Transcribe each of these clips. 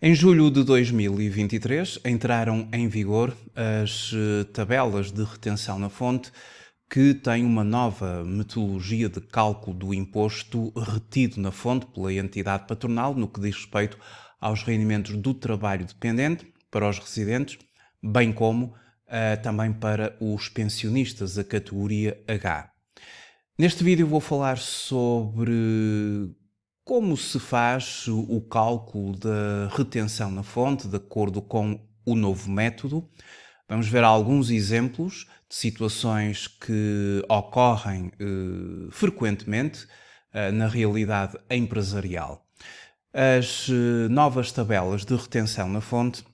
Em julho de 2023 entraram em vigor as tabelas de retenção na fonte que têm uma nova metodologia de cálculo do imposto retido na fonte pela entidade patronal no que diz respeito aos rendimentos do trabalho dependente para os residentes, bem como também para os pensionistas, a categoria H. Neste vídeo vou falar sobre como se faz o cálculo da retenção na fonte de acordo com o novo método. Vamos ver alguns exemplos de situações que ocorrem frequentemente na realidade empresarial. As novas tabelas de retenção na fonte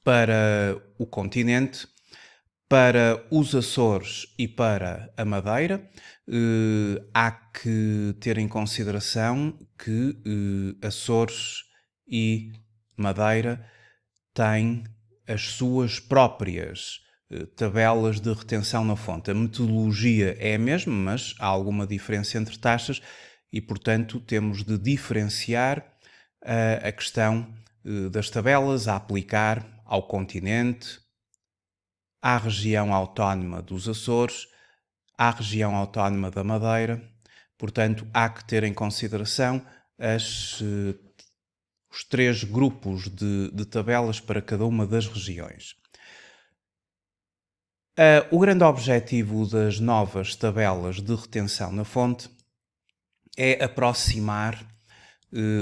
para o continente, para os Açores e para a Madeira, há que ter em consideração que Açores e Madeira têm as suas próprias tabelas de retenção na fonte. A metodologia é a mesma, mas há alguma diferença entre taxas e, portanto, temos de diferenciar a questão das tabelas a aplicar ao continente, à região autónoma dos Açores, à região autónoma da Madeira. Portanto, há que ter em consideração os três grupos de tabelas para cada uma das regiões. O grande objetivo das novas tabelas de retenção na fonte é aproximar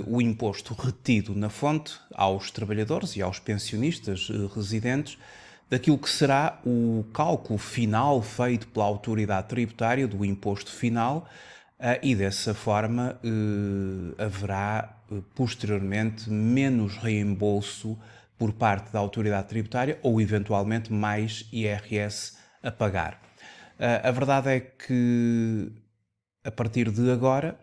o imposto retido na fonte aos trabalhadores e aos pensionistas residentes daquilo que será o cálculo final feito pela autoridade tributária do imposto final e dessa forma haverá posteriormente menos reembolso por parte da autoridade tributária ou eventualmente mais IRS a pagar. A verdade é que a partir de agora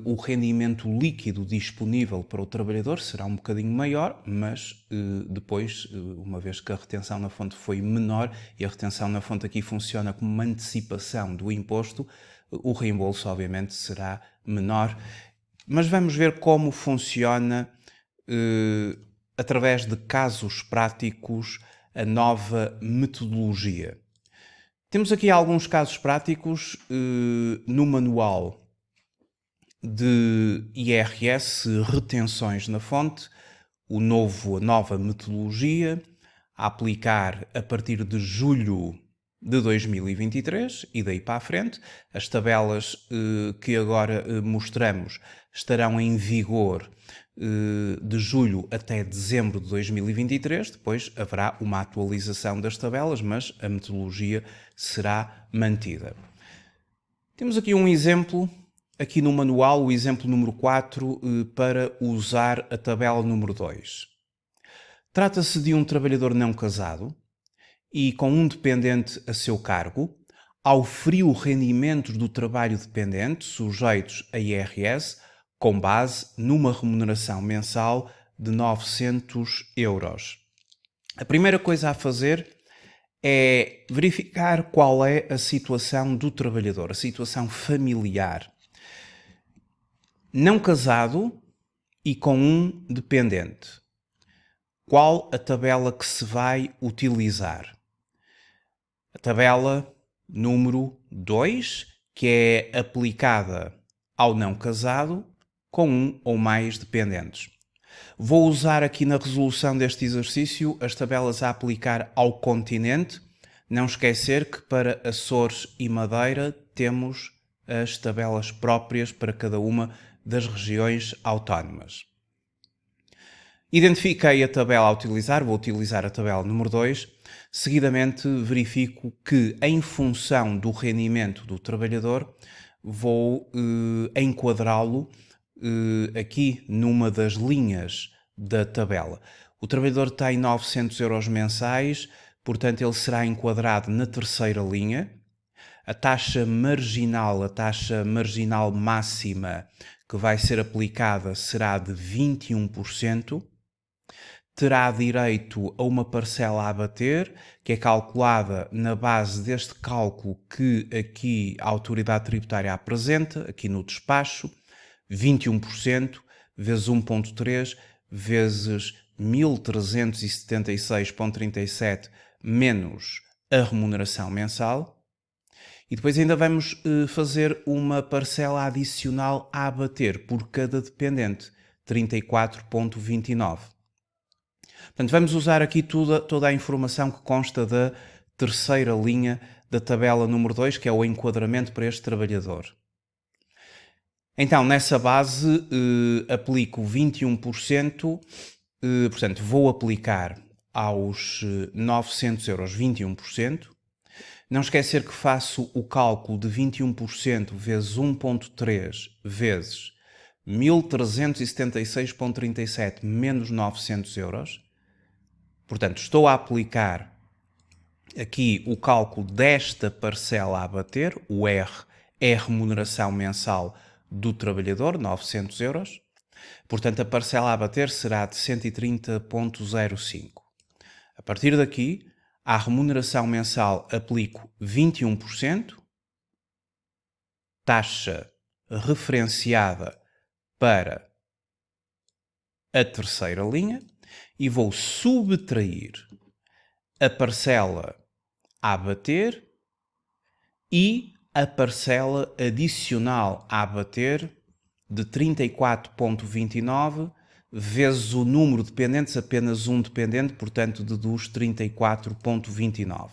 o rendimento líquido disponível para o trabalhador será um bocadinho maior, mas depois, uma vez que a retenção na fonte foi menor, e a retenção na fonte aqui funciona como uma antecipação do imposto, o reembolso obviamente será menor. Mas vamos ver como funciona, através de casos práticos, a nova metodologia. Temos aqui alguns casos práticos no manual de IRS, retenções na fonte, a nova metodologia a aplicar a partir de julho de 2023 e daí para a frente. As tabelas que agora mostramos estarão em vigor de julho até dezembro de 2023, depois haverá uma atualização das tabelas, mas a metodologia será mantida. Temos aqui um exemplo. Aqui no manual, o exemplo número 4, para usar a tabela número 2. Trata-se de um trabalhador não casado e com um dependente a seu cargo, auferiu rendimentos do trabalho dependente sujeitos a IRS com base numa remuneração mensal de 900 euros. A primeira coisa a fazer é verificar qual é a situação do trabalhador, a situação familiar. Não casado e com um dependente. Qual a tabela que se vai utilizar? A tabela número 2, que é aplicada ao não casado com um ou mais dependentes. Vou usar aqui na resolução deste exercício as tabelas a aplicar ao continente. Não esquecer que para Açores e Madeira temos as tabelas próprias para cada uma das regiões autónomas. Identifiquei a tabela a utilizar, vou utilizar a tabela número 2. Seguidamente verifico que, em função do rendimento do trabalhador, vou enquadrá-lo aqui numa das linhas da tabela. O trabalhador tem 900 euros mensais, portanto ele será enquadrado na terceira linha. A taxa marginal máxima que vai ser aplicada será de 21%. Terá direito a uma parcela a abater, que é calculada na base deste cálculo que aqui a autoridade tributária apresenta, aqui no despacho, 21% vezes 1.3 vezes 1.376,37 menos a remuneração mensal. E depois ainda vamos fazer uma parcela adicional a abater por cada dependente, 34,29. Portanto, vamos usar aqui toda a informação que consta da terceira linha da tabela número 2, que é o enquadramento para este trabalhador. Então, nessa base, aplico 21%, portanto, vou aplicar aos 900 euros 21%. Não esquecer que faço o cálculo de 21% vezes 1,3 vezes 1.376,37 menos 900 euros. Portanto, estou a aplicar aqui o cálculo desta parcela a abater, o R é a remuneração mensal do trabalhador, 900 euros. Portanto, a parcela a abater será de 130,05. A partir daqui, à remuneração mensal aplico 21%, taxa referenciada para a terceira linha, e vou subtrair a parcela a abater e a parcela adicional a abater de 34,29 vezes o número de dependentes, apenas um dependente, portanto deduz 34,29.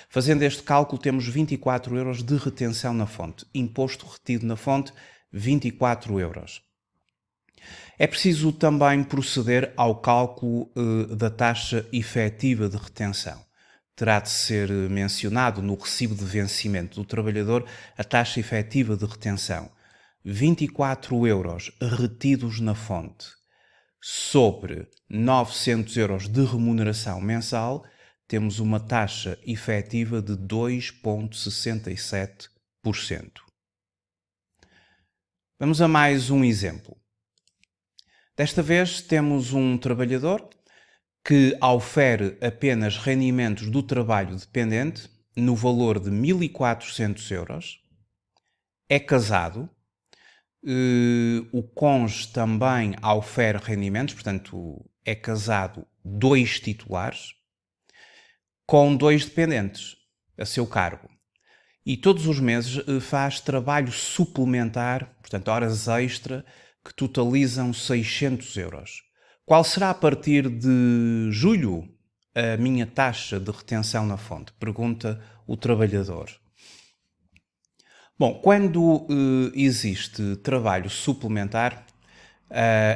Fazendo este cálculo temos 24 euros de retenção na fonte. Imposto retido na fonte, 24 euros. É preciso também proceder ao cálculo da taxa efetiva de retenção. Terá de ser mencionado no recibo de vencimento do trabalhador a taxa efetiva de retenção. 24 euros retidos na fonte sobre 900 euros de remuneração mensal, temos uma taxa efetiva de 2,67%. Vamos a mais um exemplo. Desta vez temos um trabalhador que ofere apenas rendimentos do trabalho dependente no valor de 1.400 euros, é casado, o cônjuge também ofere rendimentos, portanto é casado 2 titulares, com 2 dependentes a seu cargo. E todos os meses faz trabalho suplementar, portanto horas extra, que totalizam 600 euros. Qual será a partir de julho a minha taxa de retenção na fonte? Pergunta o trabalhador. Bom, quando existe trabalho suplementar,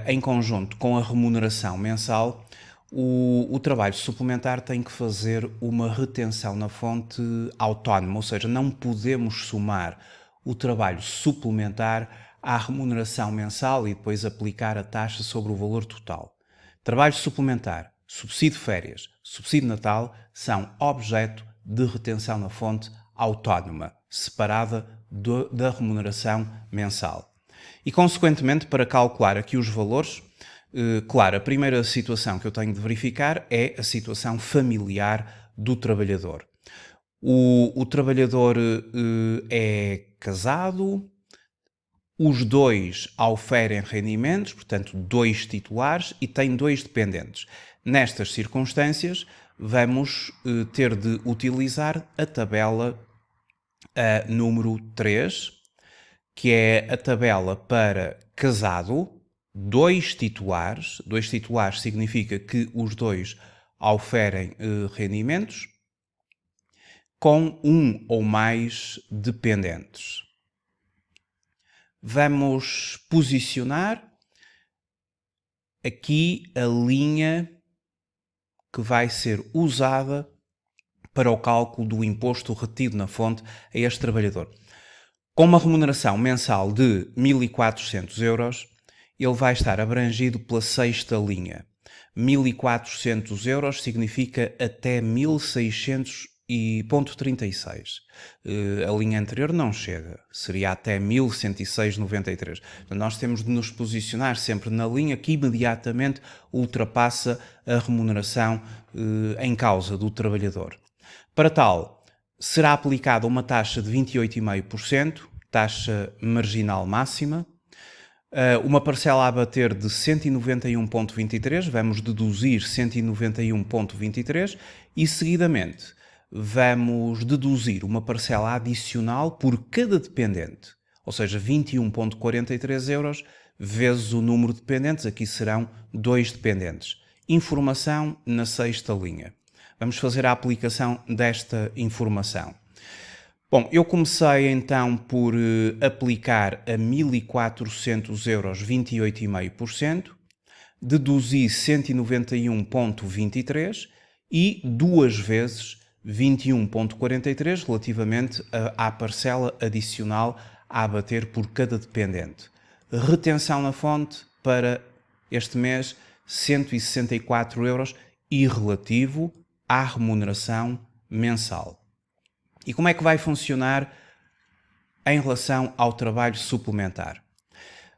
em conjunto com a remuneração mensal, o trabalho suplementar tem que fazer uma retenção na fonte autónoma, ou seja, não podemos somar o trabalho suplementar à remuneração mensal e depois aplicar a taxa sobre o valor total. Trabalho suplementar, subsídio de férias, subsídio de Natal são objeto de retenção na fonte autónoma, separada da remuneração mensal. E, consequentemente, para calcular aqui os valores, claro, a primeira situação que eu tenho de verificar é a situação familiar do trabalhador. O trabalhador é casado, os dois oferem rendimentos, portanto, 2 titulares e tem 2 dependentes. Nestas circunstâncias, vamos ter de utilizar a tabela número 3, que é a tabela para casado, 2 titulares. 2 titulares significa que os dois oferem rendimentos, com um ou mais dependentes. Vamos posicionar aqui a linha que vai ser usada para o cálculo do imposto retido na fonte a este trabalhador. Com uma remuneração mensal de 1.400 euros, ele vai estar abrangido pela sexta linha. 1.400 euros significa até 1.600,36. A linha anterior não chega, seria até 1.106,93. Nós temos de nos posicionar sempre na linha que imediatamente ultrapassa a remuneração em causa do trabalhador. Para tal, será aplicada uma taxa de 28,5%, taxa marginal máxima. Uma parcela a abater de 191,23, vamos deduzir 191,23 e, seguidamente, vamos deduzir uma parcela adicional por cada dependente, ou seja, 21,43 euros vezes o número de dependentes, aqui serão 2 dependentes. Informação na sexta linha. Vamos fazer a aplicação desta informação. Bom, eu comecei então por aplicar a 1.400 euros 28,5%, deduzi 191,23 e duas vezes 21,43 relativamente à parcela adicional a abater por cada dependente. Retenção na fonte para este mês 164 euros e relativo à remuneração mensal. E como é que vai funcionar em relação ao trabalho suplementar?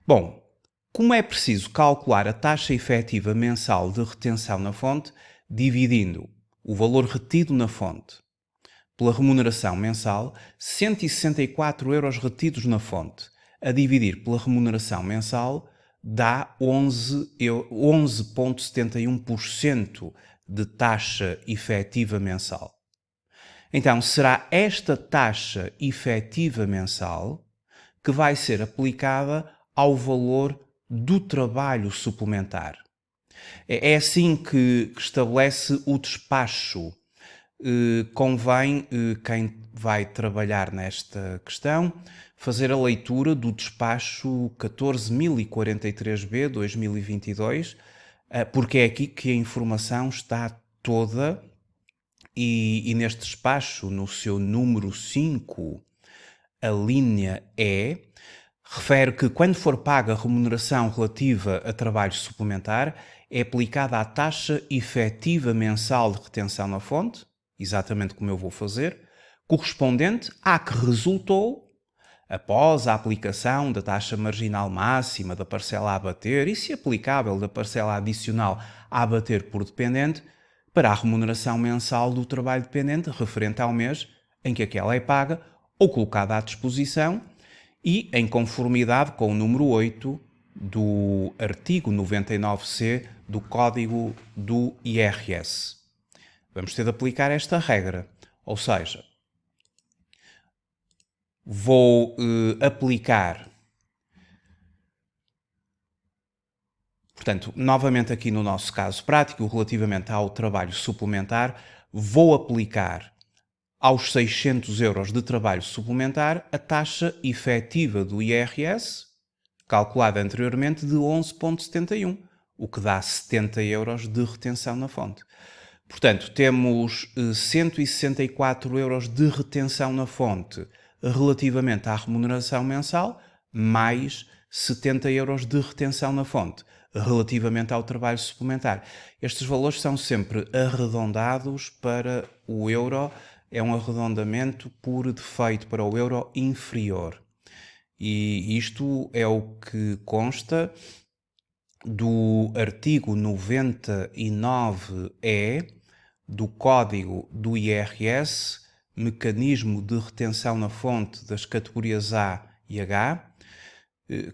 Bom, como é preciso calcular a taxa efetiva mensal de retenção na fonte, dividindo o valor retido na fonte pela remuneração mensal, 164 euros retidos na fonte, a dividir pela remuneração mensal, dá 11,71% de taxa efetiva mensal. Então, será esta taxa efetiva mensal que vai ser aplicada ao valor do trabalho suplementar. É assim que estabelece o despacho. Convém, quem vai trabalhar nesta questão, fazer a leitura do despacho 14.043B 2022, porque é aqui que a informação está toda. E neste despacho, no seu número 5, a linha E, refere que quando for paga a remuneração relativa a trabalho suplementar, é aplicada a taxa efetiva mensal de retenção na fonte, exatamente como eu vou fazer, correspondente à que resultou após a aplicação da taxa marginal máxima da parcela a abater e, se aplicável, da parcela adicional a abater por dependente, para a remuneração mensal do trabalho dependente referente ao mês em que aquela é paga ou colocada à disposição e em conformidade com o número 8 do artigo 99C do Código do IRS. Vamos ter de aplicar esta regra, ou seja, vou aplicar. Portanto, novamente aqui no nosso caso prático, relativamente ao trabalho suplementar, vou aplicar aos 600 euros de trabalho suplementar a taxa efetiva do IRS, calculada anteriormente, de 11,71, o que dá 70 euros de retenção na fonte. Portanto, temos 164 euros de retenção na fonte relativamente à remuneração mensal, mais 70 euros de retenção na fonte relativamente ao trabalho suplementar. Estes valores são sempre arredondados para o euro, é um arredondamento por defeito para o euro inferior. E isto é o que consta do artigo 99E do Código do IRS, Mecanismo de Retenção na Fonte das categorias A e H,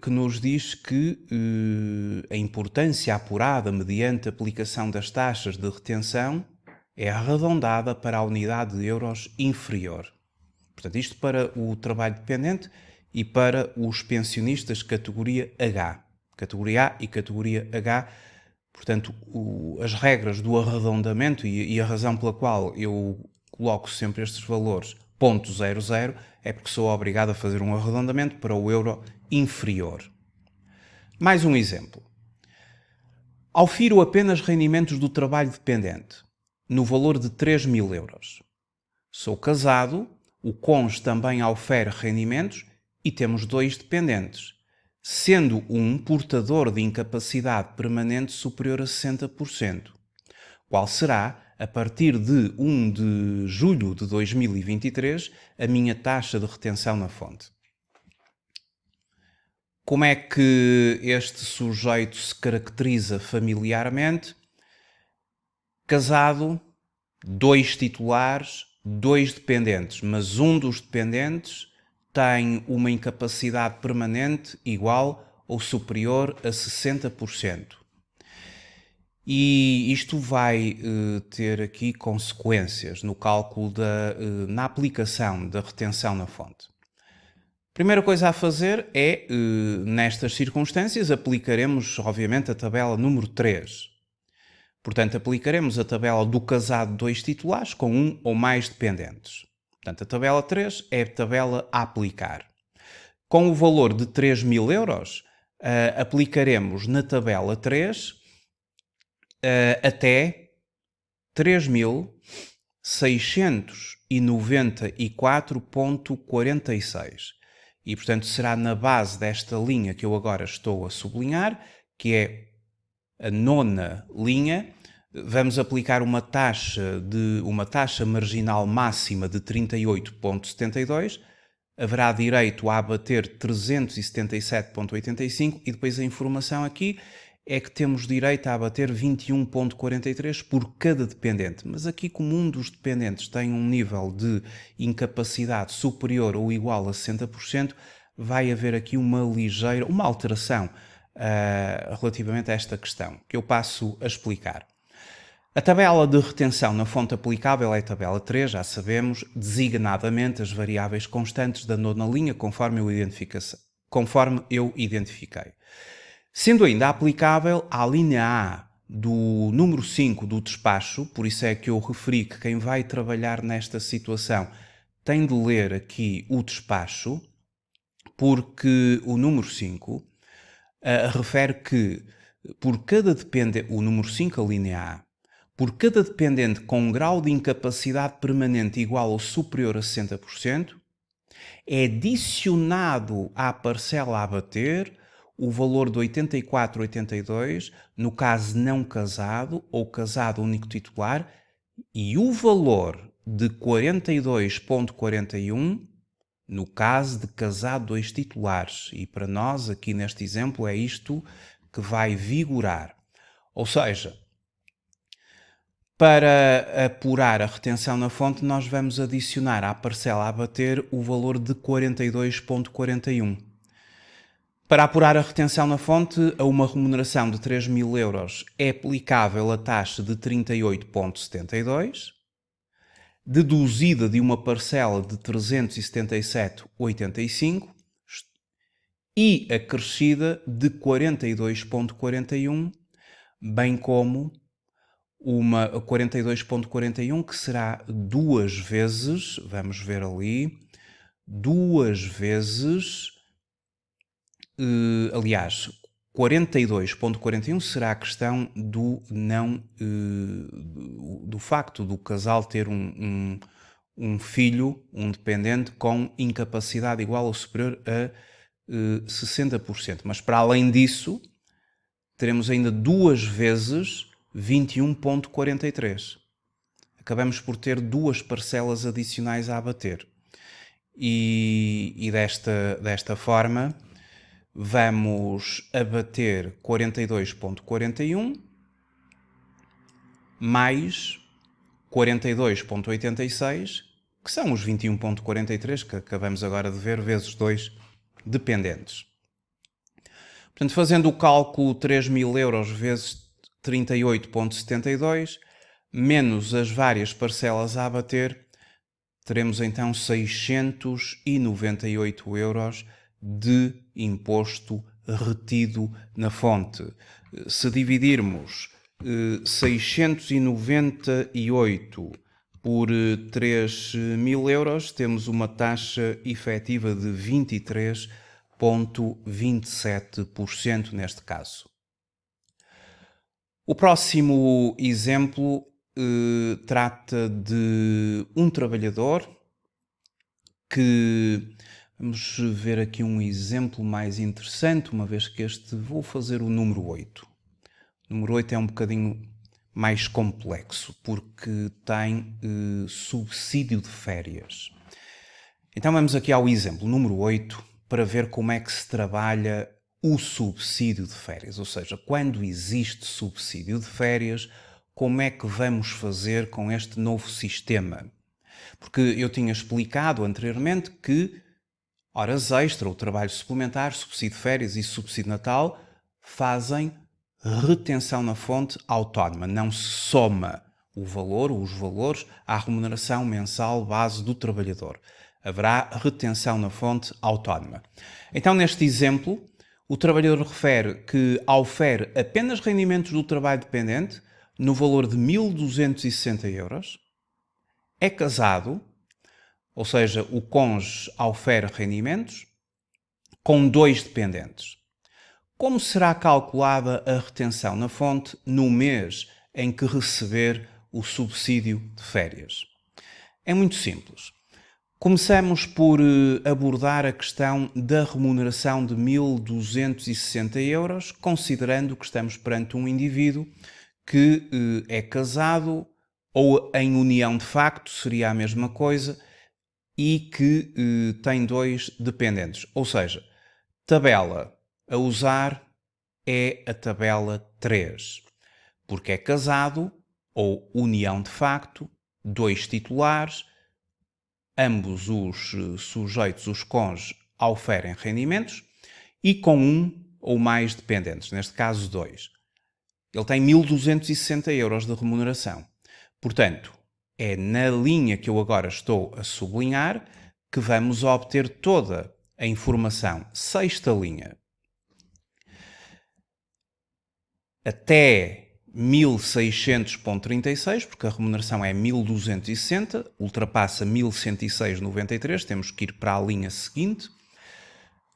que nos diz que a importância apurada mediante a aplicação das taxas de retenção é arredondada para a unidade de euros inferior. Portanto, isto para o trabalho dependente e para os pensionistas categoria H. Categoria A e categoria H. Portanto, as regras do arredondamento e a razão pela qual eu coloco sempre estes valores .00 é porque sou obrigado a fazer um arredondamento para o euro inferior. Mais um exemplo. Aufiro apenas rendimentos do trabalho dependente, no valor de 3.000 euros. Sou casado, o cônjuge também aufere rendimentos e temos 2 dependentes, sendo um portador de incapacidade permanente superior a 60%. Qual será, a partir de 1 de julho de 2023, a minha taxa de retenção na fonte? Como é que este sujeito se caracteriza familiarmente? Casado, 2 titulares, 2 dependentes, mas um dos dependentes tem uma incapacidade permanente igual ou superior a 60%. E isto vai ter aqui consequências no cálculo na aplicação da retenção na fonte. Primeira coisa a fazer é, nestas circunstâncias, aplicaremos, obviamente, a tabela número 3. Portanto, aplicaremos a tabela do casado de dois titulares com um ou mais dependentes. Portanto, a tabela 3 é a tabela a aplicar. Com o valor de 3.000 euros, aplicaremos na tabela 3 até 3.694,46. E, portanto, será na base desta linha que eu agora estou a sublinhar, que é a nona linha. Vamos aplicar uma taxa marginal máxima de 38,72. Haverá direito a abater 377,85 e depois a informação aqui é que temos direito a abater 21,43 por cada dependente. Mas aqui, como um dos dependentes tem um nível de incapacidade superior ou igual a 60%, vai haver aqui uma alteração relativamente a esta questão, que eu passo a explicar. A tabela de retenção na fonte aplicável é a tabela 3, já sabemos, designadamente as variáveis constantes da nona linha, conforme eu identifiquei. Sendo ainda aplicável à linha A do número 5 do despacho, por isso é que eu referi que quem vai trabalhar nesta situação tem de ler aqui o despacho, porque o número 5 refere que por cada dependente, o número 5, a linha A, por cada dependente com um grau de incapacidade permanente igual ou superior a 60%, é adicionado à parcela a abater o valor de 84,82 no caso não casado ou casado único titular e o valor de 42,41 no caso de casado dois titulares. E para nós, aqui neste exemplo, é isto que vai vigorar. Ou seja, para apurar a retenção na fonte, nós vamos adicionar à parcela a abater o valor de 42,41. Para apurar a retenção na fonte, a uma remuneração de 3.000 euros é aplicável a taxa de 38,72, deduzida de uma parcela de 377,85 e acrescida de 42,41, bem como uma 42,41 que será duas vezes, vamos ver ali, duas vezes, aliás, 42,41 será a questão do do facto do casal ter um filho, um dependente com incapacidade igual ou superior a 60%. Mas para além disso, teremos ainda duas vezes 21,43. Acabamos por ter duas parcelas adicionais a abater. E desta forma, vamos abater 42,41 mais 42,86, que são os 21,43 que acabamos agora de ver, vezes 2 dependentes. Portanto, fazendo o cálculo 3.000 euros vezes 38,72, menos as várias parcelas a abater, teremos então 698 euros de imposto retido na fonte. Se dividirmos 698 por 3.000 euros, temos uma taxa efetiva de 23,27% neste caso. O próximo exemplo trata de um trabalhador que... Vamos ver aqui um exemplo mais interessante, uma vez que vou fazer o número 8. O número 8 é um bocadinho mais complexo, porque tem subsídio de férias. Então vamos aqui ao exemplo número 8, para ver como é que se trabalha o subsídio de férias. Ou seja, quando existe subsídio de férias, como é que vamos fazer com este novo sistema? Porque eu tinha explicado anteriormente que Horas extra, o trabalho suplementar, subsídio de férias e subsídio de Natal fazem retenção na fonte autónoma. Não se soma o valor, os valores, à remuneração mensal base do trabalhador. Haverá retenção na fonte autónoma. Então, neste exemplo, o trabalhador refere que aufere apenas rendimentos do trabalho dependente no valor de 1.260 euros, é casado, ou seja, o cônjuge aufere rendimentos, com 2 dependentes. Como será calculada a retenção na fonte no mês em que receber o subsídio de férias? É muito simples. Começamos por abordar a questão da remuneração de 1.260 euros, considerando que estamos perante um indivíduo que é casado ou em união de facto, seria a mesma coisa, e que tem 2 dependentes. Ou seja, tabela a usar é a tabela 3, porque é casado ou união de facto, 2 titulares, ambos os sujeitos, os cônjuges, auferem rendimentos e com um ou mais dependentes, neste caso 2. Ele tem 1.260 euros de remuneração. Portanto, é na linha que eu agora estou a sublinhar que vamos obter toda a informação. Sexta linha. Até 1.600,36, porque a remuneração é 1.260, ultrapassa 1.106,93, temos que ir para a linha seguinte.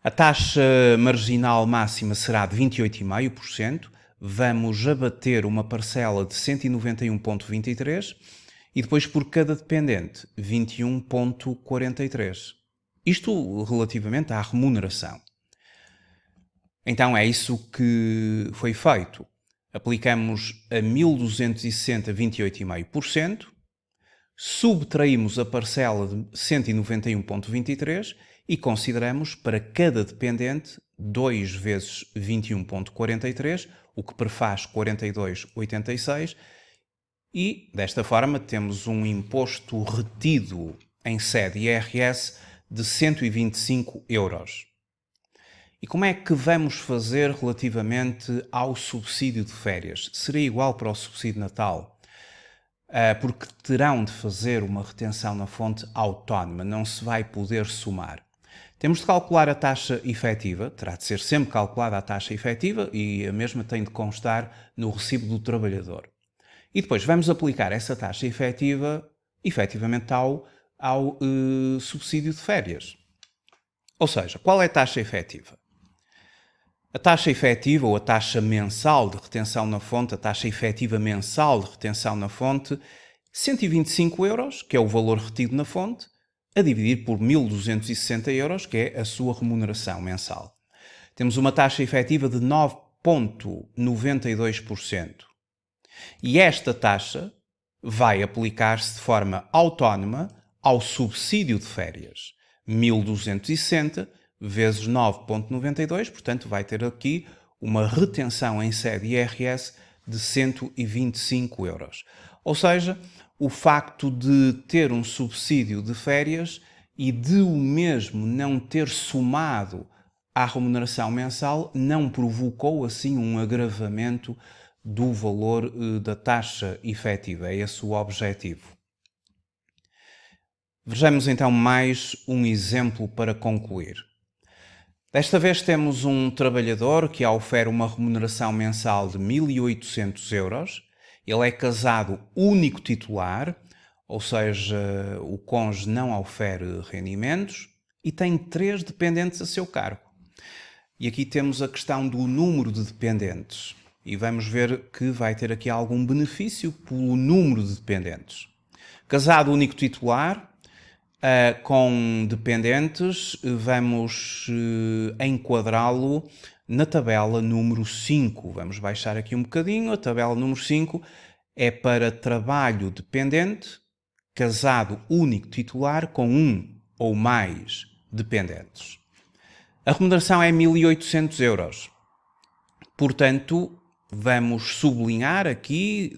A taxa marginal máxima será de 28,5%, vamos abater uma parcela de 191,23 e depois por cada dependente 21,43. Isto relativamente à remuneração. Então é isso que foi feito. Aplicamos a 1.260 28,5%, subtraímos a parcela de 191,23 e consideramos para cada dependente 2 vezes 21,43, o que prefaz 42,86, e desta forma temos um imposto retido em sede IRS de 125 euros. E como é que vamos fazer relativamente ao subsídio de férias? Seria igual para o subsídio de Natal? Porque terão de fazer uma retenção na fonte autónoma, não se vai poder somar. Temos de calcular a taxa efetiva, terá de ser sempre calculada a taxa efetiva e a mesma tem de constar no recibo do trabalhador. E depois vamos aplicar essa taxa efetiva, efetivamente, ao subsídio de férias. Ou seja, qual é a taxa efetiva? A taxa efetiva ou a taxa mensal de retenção na fonte, a taxa efetiva mensal de retenção na fonte, 125 euros, que é o valor retido na fonte, a dividir por 1.260 euros, que é a sua remuneração mensal. Temos uma taxa efetiva de 9,92%. E esta taxa vai aplicar-se de forma autónoma ao subsídio de férias. 1.260 vezes 9,92, portanto vai ter aqui uma retenção em sede IRS de 125 euros. Ou seja, o facto de ter um subsídio de férias e de o mesmo não ter somado à remuneração mensal não provocou assim um agravamento do valor da taxa efetiva. É esse o objetivo. Vejamos então mais um exemplo para concluir. Desta vez temos um trabalhador que ofere uma remuneração mensal de 1.800 euros. Ele é casado único titular, ou seja, o cônjuge não ofere rendimentos e tem 3 dependentes a seu cargo. E aqui temos a questão do número de dependentes. E vamos ver que vai ter aqui algum benefício pelo número de dependentes. Casado único titular, com dependentes, vamos enquadrá-lo na tabela número 5. Vamos baixar aqui um bocadinho. A tabela número 5 é para trabalho dependente, casado único titular com um ou mais dependentes. A remuneração é 1.800 euros. Portanto, vamos sublinhar aqui,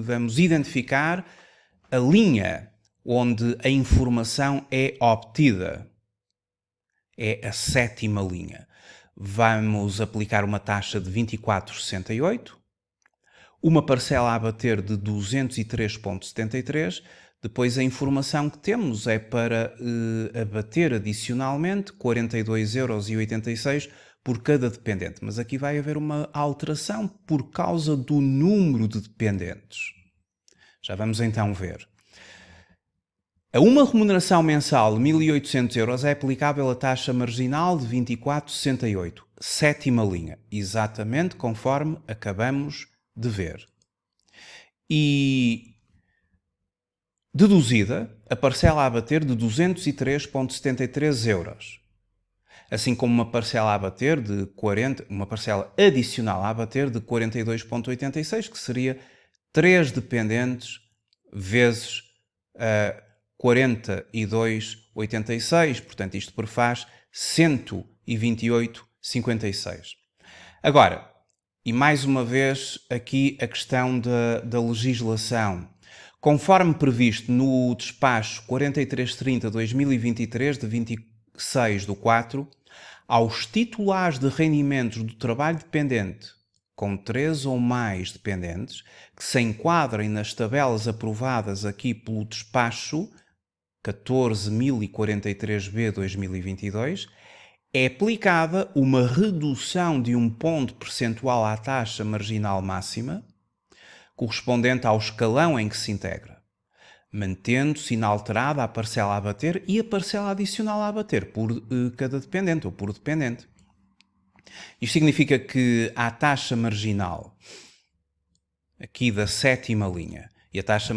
vamos identificar a linha onde a informação é obtida. é a sétima linha. Vamos aplicar uma taxa de 24,68, uma parcela a bater de 203,73. Depois a informação que temos é para abater adicionalmente 42,86 € por cada dependente. Mas aqui vai haver uma alteração por causa do número de dependentes. Já vamos então ver. A uma remuneração mensal de 1.800 € é aplicável a taxa marginal de 24,68. Sétima linha, exatamente conforme acabamos de ver. E deduzida a parcela a bater de 203,73 €. Assim como uma parcela a bater de uma parcela adicional a bater de 42,86, que seria 3 dependentes vezes 42,86, portanto isto prefaz 128,56. Agora, e mais uma vez aqui a questão da legislação. Conforme previsto no despacho 4330/2023 de 26/4, aos titulares de rendimentos do trabalho dependente com 3 ou mais dependentes que se enquadrem nas tabelas aprovadas aqui pelo despacho 14.043/2022, é aplicada uma redução de 1 ponto percentual à taxa marginal máxima, correspondente ao escalão em que se integra, mantendo-se inalterada a parcela a bater e a parcela adicional a bater por cada dependente ou por dependente. Isto significa que a taxa marginal, aqui da sétima linha, e a taxa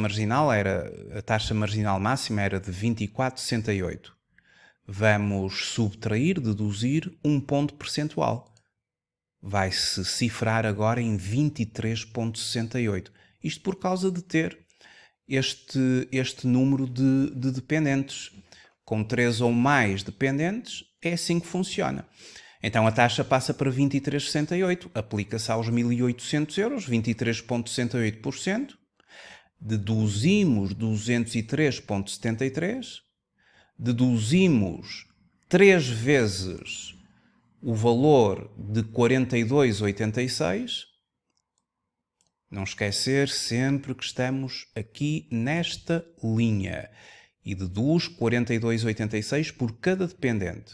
marginal máxima era de 24,68. Vamos subtrair, deduzir 1 ponto percentual. Vai-se cifrar agora em 23,68. Isto por causa de ter este número de dependentes. Com 3 ou mais dependentes, é assim que funciona. Então a taxa passa para 23,68, aplica-se aos 1.800 €, 23,68%, deduzimos 203,73, deduzimos 3 vezes o valor de 42,86. Não esquecer sempre que estamos aqui nesta linha. E deduz 42,86 por cada dependente.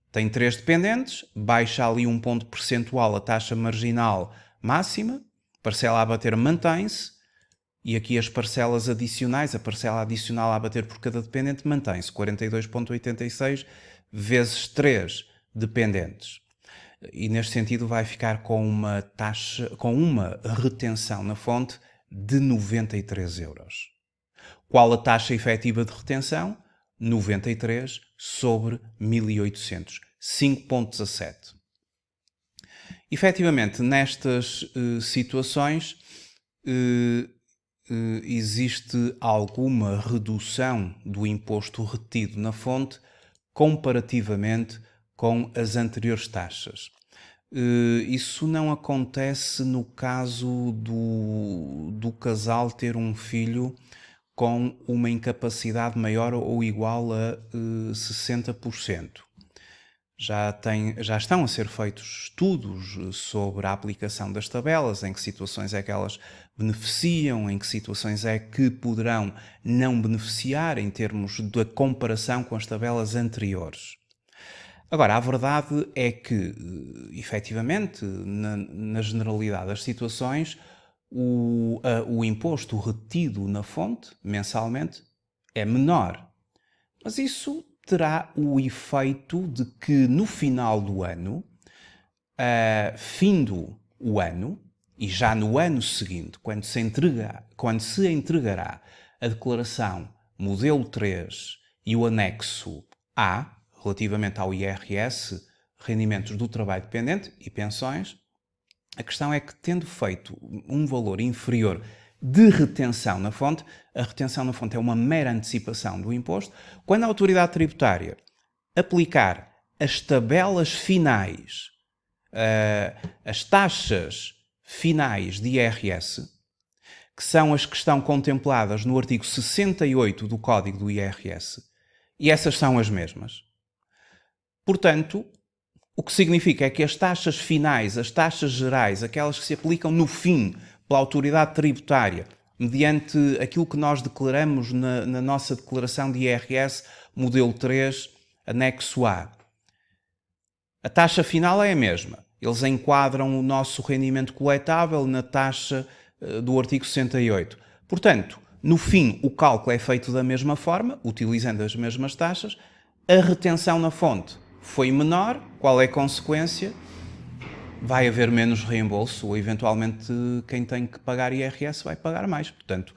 Tem 3 dependentes, baixa ali 1 ponto percentual a taxa marginal máxima, parcela a bater mantém-se, e aqui as parcelas adicionais, a parcela adicional a bater por cada dependente mantém-se, 42,86 vezes 3 dependentes. E neste sentido vai ficar com uma retenção na fonte de 93 €. Qual a taxa efetiva de retenção? 93 sobre 1.800, 5,17. Efetivamente, nestas situações existe alguma redução do imposto retido na fonte comparativamente com as anteriores taxas. Isso não acontece no caso do casal ter um filho com uma incapacidade maior ou igual a 60%. Já estão a ser feitos estudos sobre a aplicação das tabelas, em que situações é que elas beneficiam, em que situações é que poderão não beneficiar em termos da comparação com as tabelas anteriores. Agora, a verdade é que, efetivamente, na generalidade das situações, o imposto retido na fonte, mensalmente, é menor. Mas isso terá o efeito de que no final do ano, findo o ano, e já no ano seguinte, quando se entregará a declaração modelo 3 e o anexo A, relativamente ao IRS, rendimentos do trabalho dependente e pensões, a questão é que, tendo feito um valor inferior de retenção na fonte, a retenção na fonte é uma mera antecipação do imposto, quando a autoridade tributária aplicar as tabelas finais, as taxas finais de IRS, que são as que estão contempladas no artigo 68 do Código do IRS, e essas são as mesmas, Portanto, o que significa é que as taxas finais, as taxas gerais, aquelas que se aplicam no fim pela autoridade tributária, mediante aquilo que nós declaramos na nossa declaração de IRS, modelo 3, anexo A. A taxa final é a mesma. Eles enquadram o nosso rendimento coletável na taxa do artigo 68. Portanto, no fim, o cálculo é feito da mesma forma, utilizando as mesmas taxas. A retenção na fonte foi menor. Qual é a consequência? Vai haver menos reembolso ou, eventualmente, quem tem que pagar IRS vai pagar mais. Portanto,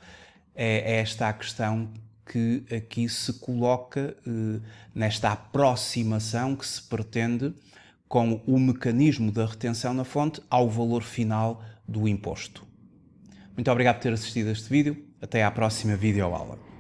é esta a questão que aqui se coloca nesta aproximação que se pretende com o mecanismo da retenção na fonte ao valor final do imposto. Muito obrigado por ter assistido a este vídeo. Até à próxima videoaula.